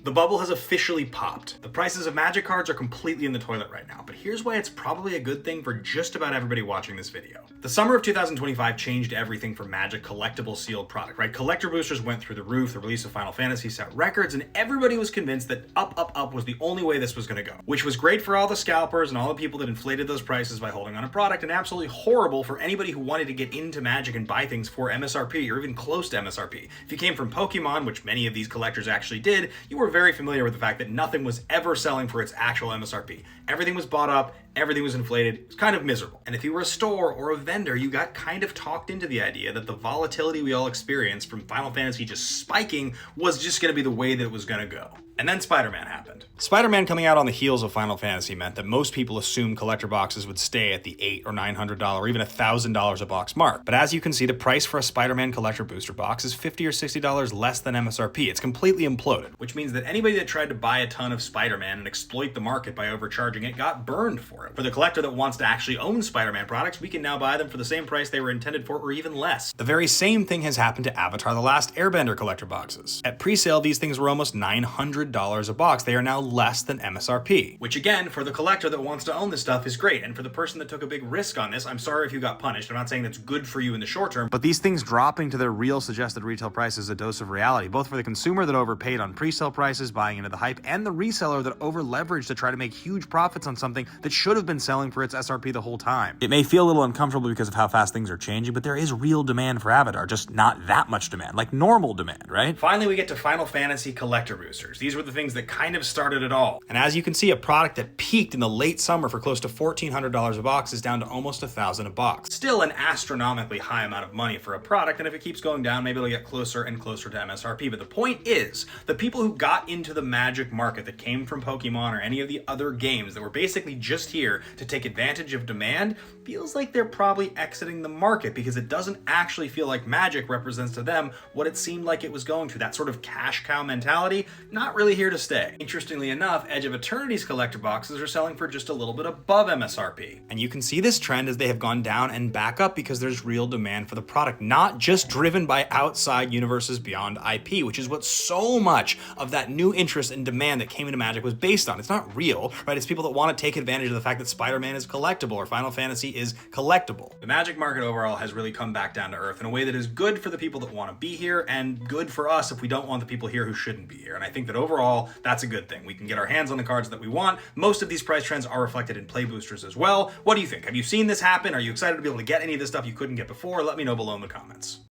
The bubble has officially popped. The prices of Magic cards are completely in the toilet right now, but here's why it's probably a good thing for just about everybody watching this video. The summer of 2025 changed everything for Magic collectible sealed product, right? Collector boosters went through the roof, the release of Final Fantasy set records, and everybody was convinced that up was the only way this was gonna go, which was great for all the scalpers and all the people that inflated those prices by holding on a product, and absolutely horrible for anybody who wanted to get into Magic and buy things for MSRP or even close to MSRP. If you came from Pokemon, which many of these collectors actually did, you were very familiar with the fact that nothing was ever selling for its actual MSRP. Everything was bought up, everything was inflated. It was kind of miserable. And if you were a store or a vendor, you got kind of talked into the idea that the volatility we all experienced from Final Fantasy just spiking was just going to be the way that it was going to go. And then Spider-Man happened. Spider-Man coming out on the heels of Final Fantasy meant that most people assumed collector boxes would stay at the $800 or $900 or even $1,000 a box mark. But as you can see, the price for a Spider-Man collector booster box is $50 or $60 less than MSRP. It's completely imploded, which means that anybody that tried to buy a ton of Spider-Man and exploit the market by overcharging it got burned for it. For the collector that wants to actually own Spider-Man products, we can now buy them for the same price they were intended for or even less. The very same thing has happened to Avatar: The Last Airbender collector boxes. At pre-sale, these things were almost $900 a box. They are now less than MSRP, which again, for the collector that wants to own this stuff is great. And for the person that took a big risk on this, I'm sorry if you got punished. I'm not saying that's good for you in the short term, but these things dropping to their real suggested retail price is a dose of reality, both for the consumer that overpaid on pre-sale prices, buying into the hype, and the reseller that over-leveraged to try to make huge profits on something that should have been selling for its SRP the whole time. It may feel a little uncomfortable because of how fast things are changing, but there is real demand for Avatar, just not that much demand, like normal demand, right? Finally, we get to Final Fantasy collector boosters. These were the things that kind of started it all. And as you can see, a product that peaked in the late summer for close to $1,400 a box is down to almost $1,000 a box. Still an astronomically high amount of money for a product, and if it keeps going down, maybe it'll get closer and closer to MSRP. But the point is, the people who got into the Magic market that came from Pokemon or any of the other games that were basically just here to take advantage of demand, feels like they're probably exiting the market because it doesn't actually feel like Magic represents to them what it seemed like it was going to. That sort of cash cow mentality, not really here to stay. Interestingly enough, Edge of Eternity's collector boxes are selling for just a little bit above MSRP. And you can see this trend as they have gone down and back up because there's real demand for the product, not just driven by outside universes beyond IP, which is what so much of that new interest and demand that came into Magic was based on. It's not real, right? It's people that want to take advantage of the fact that Spider-Man is collectible or Final Fantasy is collectible. The Magic market overall has really come back down to earth in a way that is good for the people that want to be here and good for us if we don't want the people here who shouldn't be here. And I think that overall, that's a good thing. We can get our hands on the cards that we want. Most of these price trends are reflected in play boosters as well. What do you think? Have you seen this happen? Are you excited to be able to get any of this stuff you couldn't get before? Let me know below in the comments.